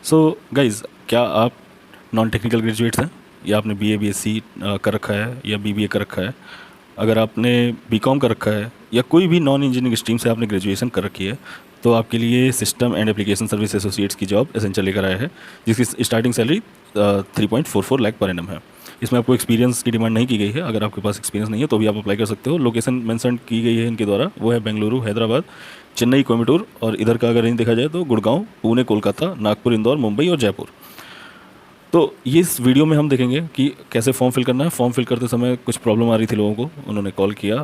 So guys, क्या आप non technical graduates हैं या आपने बीए बीएससी कर रखा है या बीबीए कर रखा है? अगर आपने बीकॉम कर रखा है या कोई भी नॉन इंजीनियरिंग स्ट्रीम से आपने ग्रेजुएशन कर रखी है, तो आपके लिए system and application service associates की जॉब एसेंचर लेकर आया है, जिसकी starting salary 3.44 lakh per annum है। इसमें आपको एक्सपीरियंस की डिमांड नहीं की गई है। अगर आपके पास एक्सपीरियंस नहीं है तो भी आप अप्लाई कर सकते हो। लोकेशन मेंशन की गई है इनके द्वारा, वो है बेंगलुरु, हैदराबाद, चेन्नई, कोयम्बटूर, और इधर का अगर रेंज देखा जाए तो गुड़गांव, पुणे, कोलकाता, नागपुर, इंदौर, मुंबई और जयपुर। तो ये इस वीडियो में हम देखेंगे कि कैसे फॉर्म फिल करना है। फॉर्म फिल करते समय कुछ प्रॉब्लम आ रही थी लोगों को, उन्होंने कॉल किया,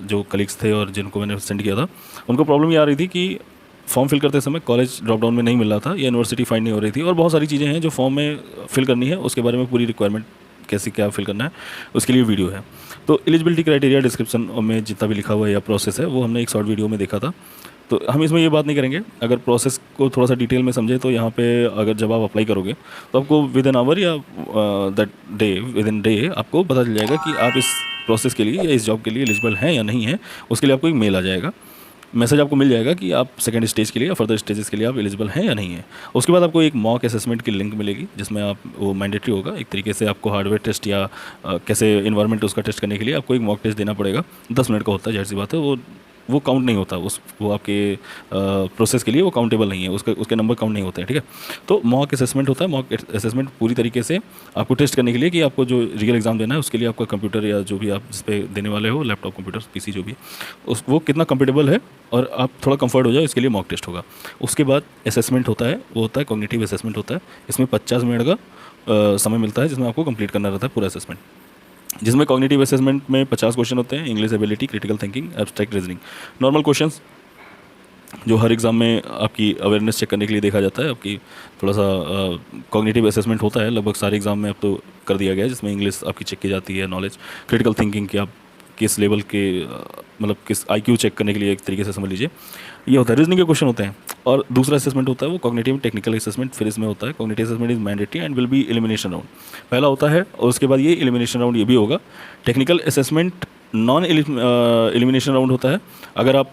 जो कलीग्स थे और जिनको मैंने सेंड किया था, उनको प्रॉब्लम ये आ रही थी कि फॉर्म फिल करते समय कॉलेज ड्रॉप डाउन में नहीं मिल रहा था या यूनिवर्सिटी फाइंड नहीं हो रही थी, और बहुत सारी चीज़ें हैं जो फॉर्म में फिल करनी है, उसके बारे में पूरी रिक्वायरमेंट कैसे क्या फिल करना है उसके लिए वीडियो है। तो एलिजिबिलिटी क्राइटेरिया डिस्क्रिप्शन में जितना भी लिखा हुआ है या प्रोसेस है वो हमने एक शॉर्ट वीडियो में देखा था। तो हम इसमें ये बात नहीं करेंगे। अगर प्रोसेस को थोड़ा सा डिटेल में समझे तो यहाँ पे अगर जब आप अप्लाई करोगे तो आपको विद एन आवर या that day, with in day आपको पता चल जाएगा कि आप इस प्रोसेस के लिए या इस जॉब के लिए एलिजिबल हैं या नहीं है। उसके लिए आपको एक मेल आ जाएगा, मैसेज आपको मिल जाएगा कि आप सेकंड स्टेज के लिए या फर्दर स्टेजेस के लिए आप एलिजिबल हैं या नहीं है। उसके बाद आपको एक मॉक असेसमेंट की लिंक मिलेगी, जिसमें आप, वो मैंडेटरी होगा एक तरीके से, आपको हार्डवेयर टेस्ट या कैसे इन्वायरमेंट उसका टेस्ट करने के लिए आपको एक मॉक टेस्ट देना पड़ेगा। 10 मिनट का होता है, जाहिर सी बात है, वो काउंट नहीं होता, वो आपके प्रोसेस के लिए वो काउंटेबल नहीं है, उसके नंबर काउंट नहीं होते हैं, ठीक है। तो मॉक असेसमेंट होता है। मॉक असेसमेंट पूरी तरीके से आपको टेस्ट करने के लिए कि आपको जो रियल एग्जाम देना है उसके लिए आपका कंप्यूटर या जो भी आप जिस पे देने वाले हो, लैपटॉप, कंप्यूटर, पीसी, जो भी, वो कितना कंफर्टेबल है और आप थोड़ा कंफर्ट हो जाए, इसके लिए मॉक टेस्ट होगा। उसके बाद असेसमेंट होता है, वो होता है कॉग्निटिव असेसमेंट होता है। इसमें 50 मिनट का समय मिलता है, जिसमें आपको कंप्लीट करना रहता है पूरा असेसमेंट, जिसमें कॉग्निटिव असेसमेंट में 50 क्वेश्चन होते हैं। English ability, critical thinking, abstract reasoning, normal questions जो हर एग्ज़ाम में आपकी अवेयरनेस चेक करने के लिए देखा जाता है। आपकी थोड़ा सा कॉग्निटिव असेसमेंट होता है लगभग सारे एग्ज़ाम में, अब तो कर दिया गया है, जिसमें इंग्लिश आपकी चेक की जाती है, नॉलेज, क्रिटिकल थिंकिंग कि आप किस लेवल के, मतलब किस आईक्यू चेक करने के लिए एक तरीके से समझ लीजिए ये होता है। रीजनिंग के क्वेश्चन होते हैं। और दूसरा असेसमेंट होता है वो कॉग्निटिव टेक्निकल असेसमेंट। फिर इसमें होता है cognitive assessment is mandatory and will be elimination round, पहला होता है, और उसके बाद ये एलिमिनेशन राउंड ये भी होगा। Technical assessment non elimination round होता है। अगर आप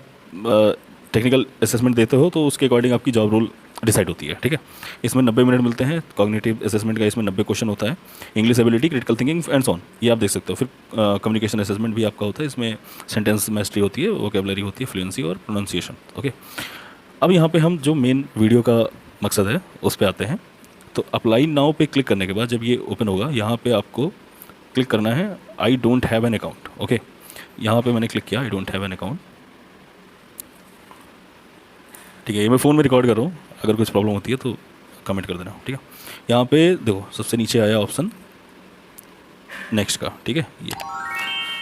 टेक्निकल असेसमेंट देते हो तो उसके अकॉर्डिंग आपकी जॉब रोल डिसाइड होती है, ठीक है। इसमें 90 मिनट मिलते हैं। कॉग्निटिव असेसमेंट का इसमें 90 क्वेश्चन होता है। English ability, critical thinking and so on, ये आप देख सकते हो। फिर कम्युनिकेशन असेसमेंट भी आपका होता है। इसमें सेंटेंस मैस्ट्री होती है, वोकेबलरी होती है, फ्लुएंसी और प्रोनाउंसिएशन, ओके। अब यहाँ पे हम जो मेन वीडियो का मकसद है उस पर आते हैं। तो अप्लाई नाउ पे क्लिक करने के बाद जब ये ओपन होगा, यहाँ पे आपको क्लिक करना है I don't have an account, okay. यहाँ पे मैंने क्लिक किया I don't have an account, ठीक है। ये मैं फ़ोन में रिकॉर्ड कर रहा हूँ, अगर कुछ प्रॉब्लम होती है तो कमेंट कर देना, ठीक है। यहाँ पे देखो सबसे नीचे आया ऑप्शन नेक्स्ट का, ठीक है।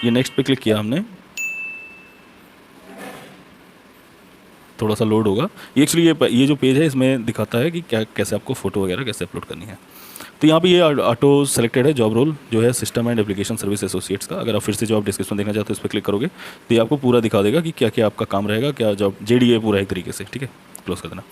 ये नेक्स्ट पे क्लिक किया हमने, थोड़ा सा लोड होगा ये। एक्चुअली ये जो पेज है इसमें दिखाता है कि क्या, कैसे आपको फ़ोटो वगैरह कैसे अपलोड करनी है। तो यहाँ पे ये ऑटो सेलेक्टेड है जॉब रोल जो है system and application service associates का। अगर आप फिर से जॉब डिस्क्रिप्शन देखना चाहते हो इस पर क्लिक करोगे तो ये आपको पूरा दिखा देगा कि क्या क्या आपका काम रहेगा, क्या जॉब जेडी है पूरा एक तरीके से, ठीक है। क्लोज कर देना।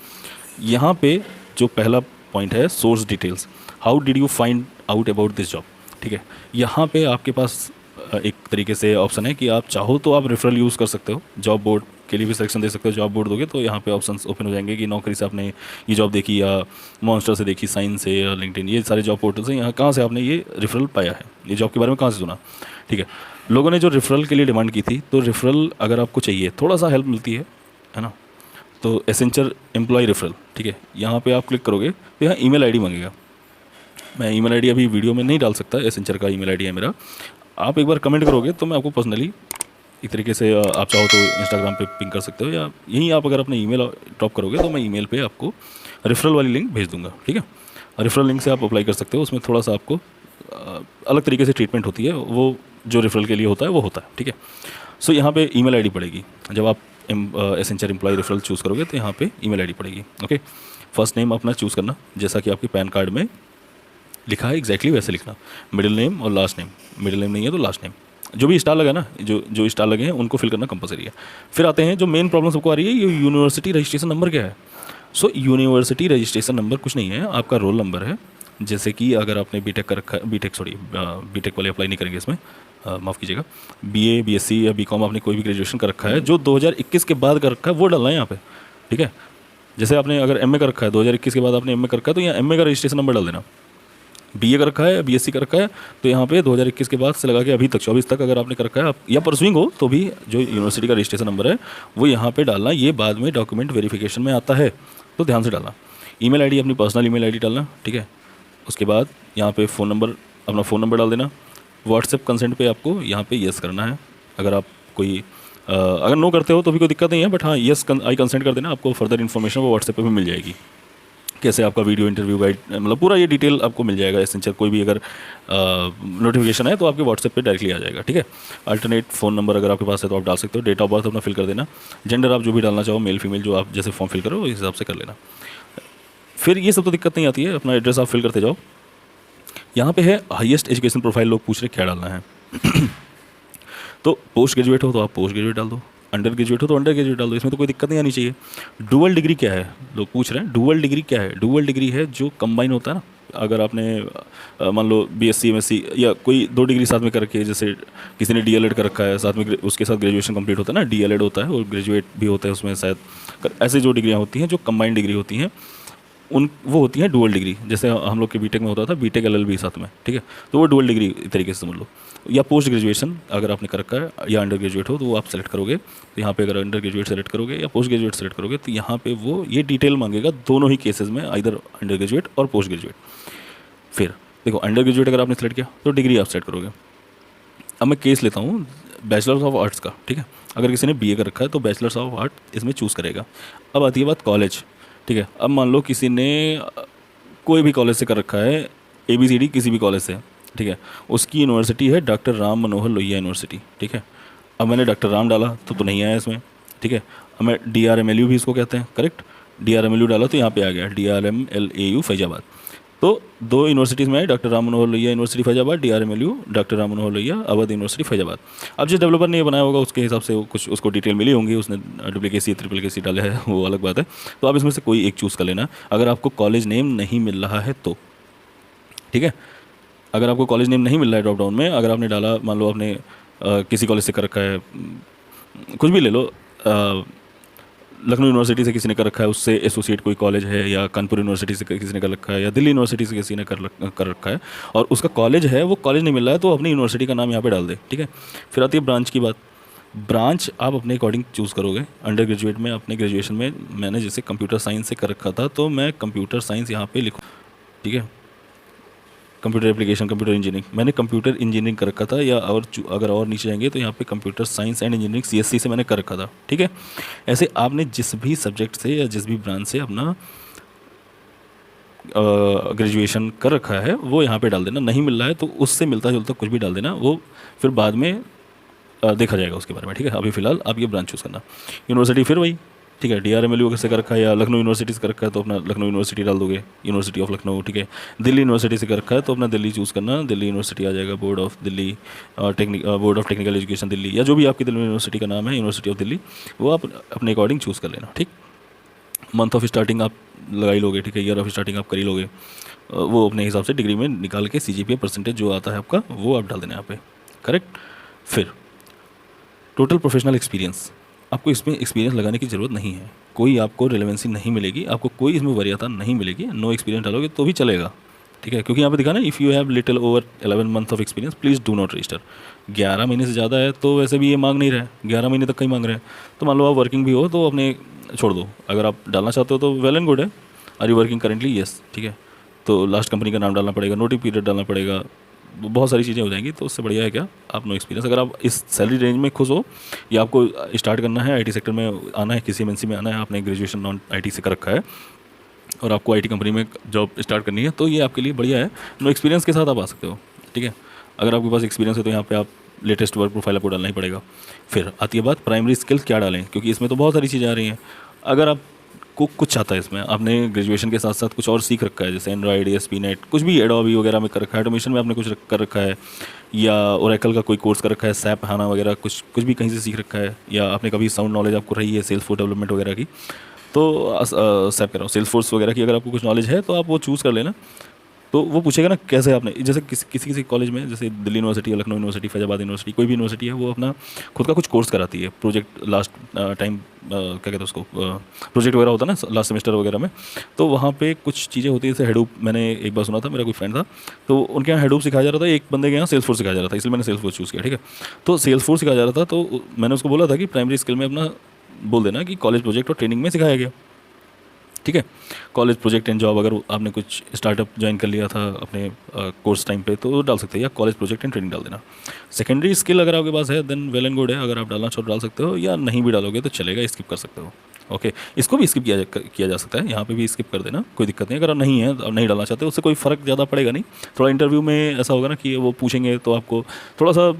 यहाँ पे जो पहला पॉइंट है source details, how did you find out about this job, ठीक है। यहाँ पे आपके पास एक तरीके से ऑप्शन है कि आप चाहो तो आप रेफरल यूज़ कर सकते हो, जॉब बोर्ड के लिए भी सिलेक्शन दे सकते हो। जॉब बोर्ड दोगे तो यहाँ पे ऑप्शंस ओपन हो जाएंगे कि नौकरी से आपने ये जॉब देखी या मॉन्स्टर से देखी, साइन से या लिंक्डइन, ये सारे जॉब पोर्टल से यहाँ कहाँ से आपने ये रेफरल पाया है, ये जॉब के बारे में कहाँ से सुना, ठीक है। लोगों ने जो रेफरल के लिए डिमांड की थी, तो रेफरल अगर आपको चाहिए थोड़ा सा हेल्प मिलती है ना, तो एसेंचर एम्प्लॉय रेफरल, ठीक है। यहाँ पर आप क्लिक करोगे तो यहाँ ईमेल आईडी मांगेगा। मैं ईमेल आईडी अभी वीडियो में नहीं डाल सकता, एसेंचर का ईमेल आईडी है मेरा। आप एक बार कमेंट करोगे तो मैं आपको पर्सनली एक तरीके से, आप चाहो तो इंस्टाग्राम पे पिंग कर सकते हो, या यहीं आप अगर अपने ईमेल ड्रॉप करोगे तो मैं ईमेल पे आपको रेफरल वाली लिंक भेज दूंगा, ठीक है। रेफरल लिंक से आप अप्लाई कर सकते हो। उसमें थोड़ा सा आपको अलग तरीके से ट्रीटमेंट होती है, वो जो रेफरल के लिए होता है वो होता है, ठीक है। सो यहाँ पे ईमेल आईडी पड़ेगी। जब आप एसेंचर एम्प्लॉय रेफरल चूज़ करोगे तो यहाँ पे ईमेल आईडी पड़ेगी, ओके। फर्स्ट नेम अपना चूज़ करना जैसा कि आपके पैन कार्ड में लिखा है, एग्जैक्टली वैसे लिखना। मिडिल नेम और लास्ट नेम, मिडिल नेम नहीं है तो लास्ट नेम, जो भी स्टार लगा ना, जो स्टार लगे हैं उनको फिल करना कंपलसरी है। फिर आते हैं जो मेन प्रॉब्लम सबको आ रही है, ये यूनिवर्सिटी रजिस्ट्रेशन नंबर क्या है। सो यूनिवर्सिटी रजिस्ट्रेशन नंबर कुछ नहीं है, आपका रोल नंबर है। जैसे कि अगर आपने बीटेक कर रखा है, बीटेक वाले अप्लाई नहीं करेंगे इसमें, माफ़ कीजिएगा, बीए बीएससी या बीकॉम आपने कोई भी ग्रेजुएशन कर रखा है जो 2021 के बाद कर रखा है वो डालना है यहाँ पे, ठीक है। जैसे आपने अगर एमए कर रखा है 2021 के बाद आपने एमए कर रखा है तो यहाँ एमए का रजिस्ट्रेशन नंबर डाल देना। बीए कर रखा है या बीएससी कर रखा है तो यहाँ पे 2021 के बाद से लगा के अभी तक 24 तक अगर आपने कर रखा है या परसुइंग हो तो भी जो यूनिवर्सिटी का रजिस्ट्रेशन नंबर है वो यहाँ पे डालना। ये बाद में डॉक्यूमेंट वेरिफिकेशन में आता है तो ध्यान से डालना। ईमेल आईडी अपनी पर्सनल ईमेल आईडी डालना, ठीक है। उसके बाद यहाँ पे फ़ोन नंबर, अपना फ़ोन नंबर डाल देना। व्हाट्सएप कंसेंट पे आपको यहाँ पे येस करना है। अगर आप कोई अगर नो करते हो तो भी कोई दिक्कत नहीं है, बट हाँ येस आई कंसेंट कर देना। आपको फर्दर इन्फॉर्मेशन वो व्हाट्सएप पे भी मिल जाएगी, कैसे आपका वीडियो इंटरव्यू गाइड, मतलब पूरा ये डिटेल आपको मिल जाएगा। एसेंशियल कोई भी अगर नोटिफिकेशन है तो आपके व्हाट्सएप पे डायरेक्टली आ जाएगा, ठीक है। अल्टरनेट फ़ोन नंबर अगर आपके पास है तो आप डाल सकते हो। डेट ऑफ बर्थ अपना फिल कर देना। जेंडर आप जो भी डालना चाहो, मेल फीमेल, जो आप जैसे फॉर्म फिल करो उस हिसाब से कर लेना। फिर ये सब तो दिक्कत नहीं आती है, अपना एड्रेस आप फिल करते जाओ। यहाँ पे है हाईएस्ट एजुकेशन प्रोफाइल, लोग पूछ रहे क्या डालना है। तो पोस्ट ग्रेजुएट हो तो आप पोस्ट ग्रेजुएट डाल दो, अंडर ग्रेजुएट हो तो अंडर ग्रेजुएट डाल दो, इसमें तो कोई दिक्कत नहीं आनी चाहिए। डुअल डिग्री क्या है, लोग पूछ रहे हैं। डुअल डिग्री क्या है? डुअल डिग्री है जो कंबाइन होता है ना। अगर आपने मान लो बीएससी एमएससी या कोई 2 डिग्री साथ में करके, जैसे किसी ने डीएलएड कर रखा है साथ में, उसके साथ ग्रेजुएशन कंप्लीट होता है ना, डीएलएड होता है और ग्रेजुएट भी होता है उसमें शायद। ऐसे जो डिग्रियाँ होती हैं जो कंबाइंड डिग्री होती हैं उन वो होती है डुअल डिग्री। जैसे हम लोग के बीटेक में होता था बीटेक एलएलबी साथ में, ठीक है। तो वो डुअल डिग्री तरीके से समझ लो। या पोस्ट ग्रेजुएशन अगर आपने कर रखा है या अंडर ग्रेजुएट हो तो वो आप सेलेक्ट करोगे। तो यहाँ पे अगर अंडर ग्रेजुएट सेलेक्ट करोगे या पोस्ट ग्रेजुएट सेलेक्ट करोगे तो यहाँ पे वो ये डिटेल मांगेगा दोनों ही केसेस में, इधर अंडर ग्रेजुएट और पोस्ट ग्रेजुएट। फिर देखो अंडर ग्रेजुएट अगर आपने सेलेक्ट किया तो डिग्री आप सेलेक्ट करोगे। अब मैं केस लेता हूँ बैचलर्स ऑफ आर्ट्स का, ठीक है। अगर किसी ने बीए कर रखा है तो बैचलर्स ऑफ आर्ट इसमें चूज़ करेगा। अब आती है बात कॉलेज, ठीक है। अब मान लो किसी ने कोई भी कॉलेज से कर रखा है, ABCD किसी भी कॉलेज से, ठीक है। उसकी यूनिवर्सिटी है डॉक्टर राम मनोहर लोहिया यूनिवर्सिटी, ठीक है। अब मैंने डॉक्टर राम डाला तो नहीं आया इसमें, ठीक है। अब मैं DRMLU भी इसको कहते हैं, करेक्ट। DRMLU डाला तो यहाँ पे आ गया DRMLAU फैजाबाद। तो 2 यूनिवर्सिटीज़ में है, doctor Ram Manohar Lohia university Faizabad, DRMLU doctor Ram Manohar Lohia Awadh university Faizabad. अब जिस डेवलपर ने ये बनाया होगा उसके हिसाब से वो कुछ उसको डिटेल मिली होंगी, उसने डुप्लीकेसी ट्रिपलीकेसी डाले है, वो अलग बात है। तो आप इसमें से कोई एक चूज़ कर लेना अगर आपको कॉलेज नेम नहीं मिल रहा है तो, ठीक है। अगर आपको कॉलेज नेम नहीं मिल रहा है ड्रॉप डाउन में, अगर आपने डाला, मान लो आपने किसी कॉलेज से कर रखा है, कुछ भी ले लो, लखनऊ यूनिवर्सिटी से किसी ने कर रखा है, उससे एसोसिएट कोई कॉलेज है, या कानपुर यूनिवर्सिटी से किसी ने कर रखा है, या दिल्ली यूनिवर्सिटी से किसी ने कर रखा है और उसका कॉलेज है, वो कॉलेज नहीं मिल रहा है तो अपनी यूनिवर्सिटी का नाम यहाँ पे डाल दे, ठीक है। फिर आती है ब्रांच की बात। ब्रांच आप अपने अकॉर्डिंग चूज़ करोगे। अंडर ग्रेजुएट में अपने ग्रेजुएशन में मैंने जैसे कंप्यूटर साइंस से कर रखा था तो मैं कंप्यूटर साइंस यहाँ पे लिखूँ, ठीक है। कंप्यूटर एप्लीकेशन, कंप्यूटर इंजीनियरिंग, मैंने कंप्यूटर इंजीनियरिंग कर रखा था। या और अगर और नीचे जाएंगे तो यहाँ पे computer science and engineering CSC से मैंने कर रखा था, ठीक है। ऐसे आपने जिस भी सब्जेक्ट से या जिस भी ब्रांच से अपना ग्रेजुएशन कर रखा है वो यहाँ पे डाल देना। नहीं मिल रहा है तो उससे मिलता जुलता कुछ भी डाल देना, वो फिर बाद में देखा जाएगा उसके बारे में, ठीक है। अभी फ़िलहाल आप ये ब्रांच चूज़ करना। यूनिवर्सिटी फिर वही, ठीक है। DRMLU से कर रखा है या लखनऊ यूनिवर्सिटी से कर रखा है तो अपना लखनऊ यूनिवर्सिटी डाल दोगे, यूनिवर्सिटी ऑफ लखनऊ, ठीक है। दिल्ली यूनिवर्सिटी से कर रखा है तो अपना दिल्ली चूज़ करना, दिल्ली यूनिवर्सिटी आ जाएगा। Board of Delhi board of technical education Delhi, या जो भी आपकी दिल्ली यूनिवर्सिटी का नाम है, यूनिवर्सिटी ऑफ दिल्ली, वो आप अपने अकॉर्डिंग चूज़ कर लेना, ठीक। मंथ ऑफ स्टार्टिंग आप लगा ही लोगे, ठीक है। ईयर ऑफ स्टार्टिंग आप कर ही लोगे, वो अपने हिसाब से डिग्री में निकाल के CGPA परसेंटेज जो आता है आपका वो आप डाल देना यहाँ पे, करेक्ट। फिर टोटल प्रोफेशनल एक्सपीरियंस, आपको इसमें एक्सपीरियंस लगाने की ज़रूरत नहीं है, कोई आपको रिलेवेंसी नहीं मिलेगी, आपको कोई इसमें वरीयता नहीं मिलेगी। नो एक्सपीरियंस डालोगे तो भी चलेगा, ठीक है। क्योंकि यहाँ पे दिखा ना, if you have little over 11 month of experience please do not register. 11 महीने से ज़्यादा है तो वैसे भी ये मांग नहीं रहे, 11 महीने तक का ही मांग रहे हैं। तो मान लो आप वर्किंग भी हो तो अपने छोड़ दो। अगर आप डालना चाहते हो तो वेल एंड गुड है। Are you working currently? Yes, ठीक है। तो लास्ट कंपनी का नाम डालना पड़ेगा, नोटिस पीरियड डालना पड़ेगा, बहुत सारी चीज़ें हो जाएंगी। तो उससे बढ़िया है क्या, आप नो एक्सपीरियंस। अगर आप इस सैलरी रेंज में खुश हो या आपको स्टार्ट करना है, IT सेक्टर में आना है, किसी MNC में आना है, आपने ग्रेजुएशन नॉन IT से कर रखा है और आपको IT कंपनी में जॉब स्टार्ट करनी है, तो ये आपके लिए बढ़िया है। नो एक्सपीरियंस के साथ आप आ सकते हो, ठीक है। अगर आपके पास एक्सपीरियंस है तो यहाँ पे आप लेटेस्ट वर्क प्रोफाइल आपको डालना ही पड़ेगा। फिर आती है बात प्राइमरी स्किल क्या डालें, क्योंकि इसमें तो बहुत सारी चीज़ें आ रही हैं। अगर आप को कुछ आता है इसमें, आपने ग्रेजुएशन के साथ साथ कुछ और सीख रखा है, जैसे एंड्रॉइड, ASP.NET, कुछ भी एडोबी वगैरह में कर रखा है, ऑटोमेशन में आपने कुछ कर रखा है, या ओरेकल का कोई कोर्स कर रखा है, SAP HANA वगैरह कुछ भी कहीं से सीख रखा है, या आपने कभी साउंड नॉलेज आपको रही है सेल्सफोर्स डेवलपमेंट वगैरह की, तो SAP कह रहा हूँ, सेल्सफोर्स वगैरह की अगर आपको कुछ नॉलेज है तो आप वो चूज़ कर लेना। तो वो पूछेगा ना कैसे आपने, जैसे किसी किसी किसी कॉलेज में, जैसे Delhi university, Lucknow university, Faizabad university, कोई भी यूनिवर्सिटी है, वो अपना खुद का कुछ कोर्स कराती है, प्रोजेक्ट लास्ट टाइम क्या कहते हैं उसको, प्रोजेक्ट वगैरह होता है ना लास्ट सेमेस्टर वगैरह में। तो वहाँ पे कुछ चीज़ें होती है, जैसे हेडूप, मैंने एक बार सुना था, मेरा कोई फ्रेंड था, तो उनके यहाँ हेडूप सिखाया जा रहा था, एक बंदे के यहाँ सेल्स फोर्स सिखाया जा रहा था, इसलिए मैंने सेल्स फोर्स चूज़ किया, ठीक है। तो सेल्स फोर्स सिखाया जा रहा था, तो मैंने उसको बोला था कि प्राइमरी स्किल में अपना बोल देना कि कॉलेज प्रोजेक्ट और ट्रेनिंग में सिखाया गया, ठीक है। कॉलेज प्रोजेक्ट एंड जॉब, अगर आपने कुछ स्टार्टअप ज्वाइन कर लिया था अपने कोर्स टाइम पे, तो डाल सकते हैं, या कॉलेज प्रोजेक्ट एंड ट्रेनिंग डाल देना। सेकेंडरी स्किल अगर आपके पास है देन वेल एंड गुड है, अगर आप डालना चाहो डाल सकते हो, या नहीं भी डालोगे तो चलेगा, स्किप कर सकते हो। ओके, इसको भी स्किप किया जा सकता है, यहाँ पे भी स्किप कर देना, कोई दिक्कत नहीं। अगर आप नहीं है, आप नहीं डालना चाहते, उससे कोई फ़र्क ज़्यादा पड़ेगा नहीं। थोड़ा इंटरव्यू में ऐसा होगा ना कि वो पूछेंगे, तो आपको थोड़ा सा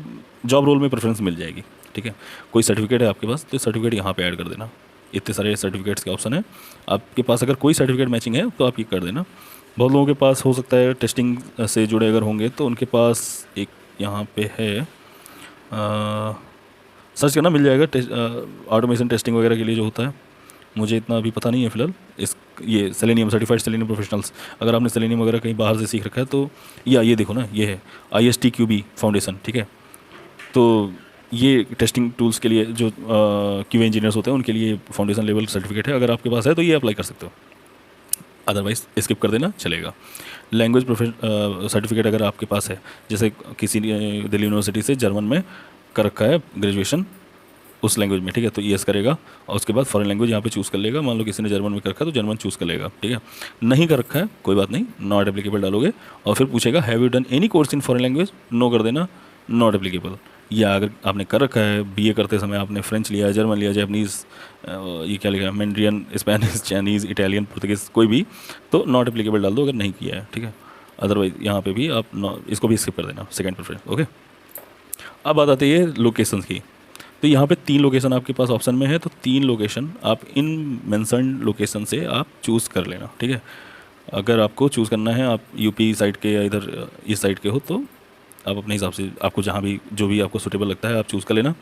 जॉब रोल में प्रेफरेंस मिल जाएगी, ठीक है। कोई सर्टिफिकेट है आपके पास, तो सर्टिफिकेट यहाँ पे ऐड कर देना। इतने सारे सर्टिफिकेट्स के ऑप्शन है आपके पास, अगर कोई सर्टिफिकेट मैचिंग है तो आप ये कर देना। बहुत लोगों के पास हो सकता है टेस्टिंग से जुड़े अगर होंगे, तो उनके पास एक यहाँ पे है, सर्च करना मिल जाएगा, ऑटोमेशन टेस्टिंग वगैरह के लिए जो होता है, मुझे इतना अभी पता नहीं है फिलहाल। इस ये सेलेनियम, सर्टिफाइड सेलेनियम प्रोफेशनल्स, अगर आपने सेलेनियम वगैरह कहीं बाहर से सीख रखा है तो, या ये देखो ना, ये है ISTQB फाउंडेशन, ठीक है। तो ये टेस्टिंग टूल्स के लिए जो QA इंजीनियर्स होते हैं उनके लिए फाउंडेशन लेवल सर्टिफिकेट है, अगर आपके पास है तो ये अप्लाई कर सकते हो, अदरवाइज स्किप कर देना, चलेगा। लैंग्वेज सर्टिफिकेट अगर आपके पास है, जैसे किसी ने दिल्ली यूनिवर्सिटी से जर्मन में कर रखा है ग्रेजुएशन उस लैंग्वेज में, ठीक है, तो येस करेगा, और उसके बाद फॉरेन लैंग्वेज यहाँ पे चूज़ कर लेगा। मान लो किसी ने जर्मन में कर रखा है तो जर्मन चूज़ कर लेगा, ठीक है। नहीं कर रखा है कोई बात नहीं, नॉट एप्लीकेबल डालोगे, और फिर पूछेगा have you done any course in foreign language, no कर देना, नॉट एप्लीकेबल। या अगर आपने कर रखा है BA करते समय आपने फ्रेंच लिया, जर्मन लिया, जैपनीज़, ये क्या लिखा है, मैंड्रियन, स्पेनिश, चाइनीज़, इटालियन, पुर्तगीज़, कोई भी, तो नॉट एप्लीकेबल डाल दो अगर नहीं किया है, ठीक है। अदरवाइज यहाँ पे भी आप इसको भी स्किप कर देना, सेकंड प्रेफरेंस, ओके। अब बात आती है लोकेशन की। तो यहाँ पे 3 लोकेशन आपके पास ऑप्शन में है, तो 3 लोकेशन आप इन मेंशन्ड लोकेशन से आप चूज़ कर लेना, ठीक है। अगर आपको चूज़ करना है, आप यूपी साइड के या इधर इस साइड के हो, तो आप अपने हिसाब से आपको जहाँ भी जो भी आपको सूटेबल लगता है आप चूज़ कर लेना।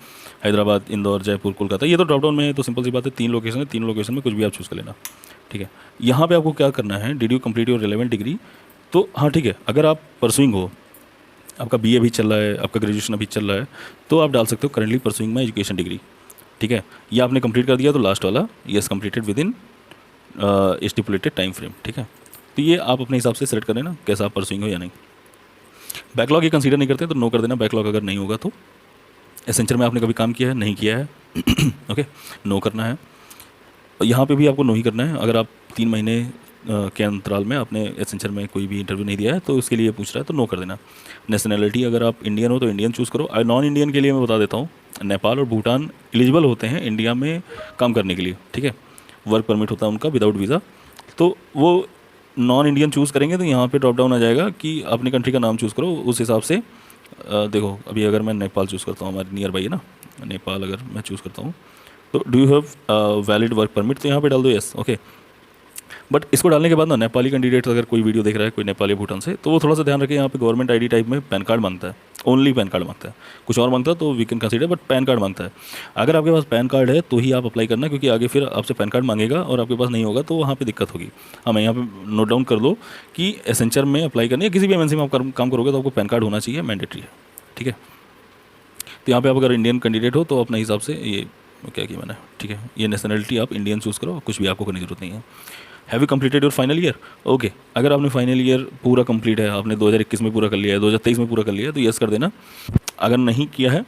हैदराबाद, इंदौर, जयपुर, कोलकाता, ये तो ड्रॉप डाउन में है, तो सिंपल सी बात है, 3 लोकेशन है, 3 लोकेशन में कुछ भी आप चूज़ कर लेना, ठीक है। यहाँ पे आपको क्या करना है, did you complete your relevant degree, तो हाँ ठीक है, अगर आप परसुइंग हो, आपका BA भी चल रहा है, आपका ग्रेजुएशन अभी चल रहा है, तो आप डाल सकते हो currently pursuing my education degree, ठीक है। या आपने कंप्लीट कर दिया तो लास्ट वाला yes completed with in stipulated time frame, ठीक है। तो ये आप अपने हिसाब से सेलेक्ट करें ना, कैसा आप परसुइंग हो या नहीं। बैकलॉग ये कंसीडर नहीं करते तो नो कर देना, बैकलॉग अगर नहीं होगा तो। एसेंचर में आपने कभी काम किया है, नहीं किया है, ओके, नो करना है। और यहाँ पे भी आपको नो ही करना है। अगर आप 3 महीने के अंतराल में आपने एसेंचर में कोई भी इंटरव्यू नहीं दिया है तो उसके लिए पूछ रहा है, तो नो कर देना। नेशनैलिटी अगर आप इंडियन हो तो इंडियन चूज़ करो। नॉन इंडियन के लिए मैं बता देता हूँ, नेपाल और भूटान एलिजिबल होते हैं इंडिया में काम करने के लिए, ठीक है। वर्क परमिट होता है उनका विदाउट वीज़ा, तो वो नॉन इंडियन चूज़ करेंगे तो यहाँ पे ड्रॉप डाउन आ जाएगा कि अपनी कंट्री का नाम चूज़ करो, उस हिसाब से देखो अभी अगर मैं नेपाल चूज़ करता हूँ, हमारे नियर बाई है ना नेपाल, अगर मैं चूज़ करता हूँ तो do you have valid work permit, तो यहाँ पे डाल दो यस, ओके। बट इसको डालने के बाद ना नेपाली कैंडिडेट अगर कोई वीडियो देख रहा है कोई नेपाली भूटान से, तो वो थोड़ा सा ध्यान रखें, यहाँ पे गवर्नमेंट ID टाइप में पैन कार्ड मांगता है, ओनली पैन कार्ड मांगता है, कुछ और मांगता है तो we can consider, but PAN card मांगता है। अगर आपके पास पैन कार्ड है तो ही आप अप्लाई करना, क्योंकि आगे फिर आपसे पैन कार्ड मांगेगा और आपके पास नहीं होगा तो वहाँ पे दिक्कत होगी। हाँ, मैं यहाँ पे नोट डाउन कर लो कि एसेंचर में अप्लाई करने या किसी भी MNC में आप काम करोगे तो आपको पैन कार्ड होना चाहिए, मैंडेटरी है, ठीक है। तो यहाँ पे आप अगर इंडियन कैंडिडेट हो तो अपने हिसाब से ये क्या किया मैंने, ठीक है, ये नेशनलिटी आप इंडियन चूज़ करो, कुछ भी आपको करने की जरूरत नहीं है। Have you completed your final year, okay. अगर आपने फाइनल ईयर पूरा कंप्लीट है, आपने 2021 में पूरा कर लिया है, 2023 में पूरा कर लिया है, तो यस कर देना। अगर नहीं किया है,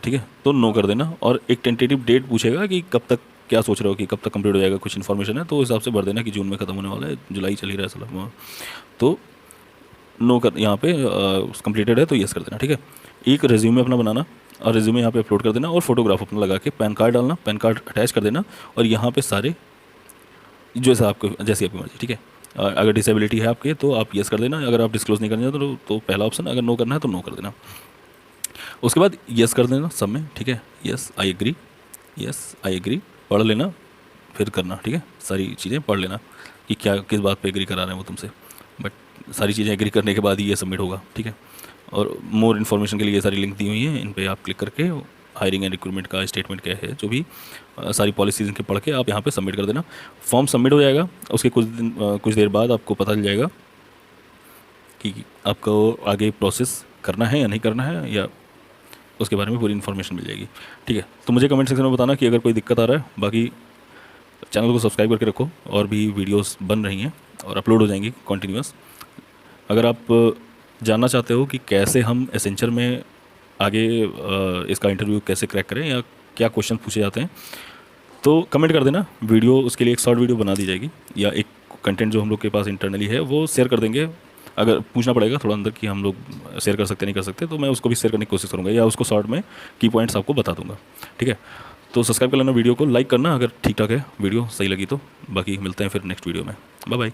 ठीक है, तो नो कर देना। और एक टेंटेटिव डेट पूछेगा कि कब तक, क्या सोच रहे हो कि कब तक कंप्लीट हो जाएगा, कुछ इन्फॉर्मेशन है तो उस हिसाब से भर देना कि जून में ख़त्म होने वाला है, जुलाई चल ही रहा है साला, तो नो कर, यहाँ पे कंप्लीटेड है तो यस कर देना, ठीक है। एक रेज्यूमे अपना बनाना और रेज्यूमे यहाँ पे अपलोड कर देना, और फोटोग्राफ अपना लगा के पैन कार्ड डालना, पैन कार्ड अटैच कर देना, और यहाँ पे सारे जैसा आपको, जैसी आपकी मर्जी, ठीक है। अगर डिसेबिलिटी है आपके तो आप यस कर देना, अगर आप डिस्क्लोज नहीं करना चाहते तो पहला ऑप्शन, अगर नो करना है तो नो कर देना। उसके बाद यस कर देना सब में, ठीक है, yes I agree, yes I agree, पढ़ लेना फिर करना, ठीक है। सारी चीज़ें पढ़ लेना कि क्या किस बात पे एग्री करा रहे हैं वो तुमसे, बट सारी चीज़ें एग्री करने के बाद ही ये सबमिट होगा, ठीक है। और मोर इन्फॉर्मेशन के लिए ये सारी लिंक दी हुई हैं, इन पे आप क्लिक करके हायरिंग एंड रिक्रूटमेंट का स्टेटमेंट क्या है, जो भी सारी पॉलिसीज़ इनके पढ़ के आप यहाँ पे सबमिट कर देना। फॉर्म सबमिट हो जाएगा, उसके कुछ देर बाद आपको पता चल जाएगा कि आपको आगे प्रोसेस करना है या नहीं करना है, या उसके बारे में पूरी इन्फॉर्मेशन मिल जाएगी। ठीक है, तो मुझे कमेंट सेक्शन में बताना कि अगर कोई दिक्कत आ रहा है। बाकी चैनल को सब्सक्राइब करके रखो, और भी वीडियोस बन रही हैं और अपलोड हो जाएंगी कॉन्टीन्यूअस। अगर आप जानना चाहते हो कि कैसे हम एसेंचर में आगे इसका इंटरव्यू कैसे क्रैक करें या क्या क्वेश्चन पूछे जाते हैं, तो कमेंट कर देना। वीडियो उसके लिए एक शॉर्ट वीडियो बना दी जाएगी, या एक कंटेंट जो हम लोग के पास इंटरनली है वो शेयर कर देंगे। अगर पूछना पड़ेगा थोड़ा अंदर कि हम लोग शेयर कर सकते नहीं कर सकते, तो मैं उसको भी शेयर करने की कोशिश करूँगा, या उसको शॉर्ट में की पॉइंट्स आपको बता दूंगा। ठीक है, तो सब्सक्राइब कर लेना, वीडियो को लाइक करना अगर ठीक ठाक है, वीडियो सही लगी तो। बाकी मिलते हैं फिर नेक्स्ट वीडियो में। Bye bye.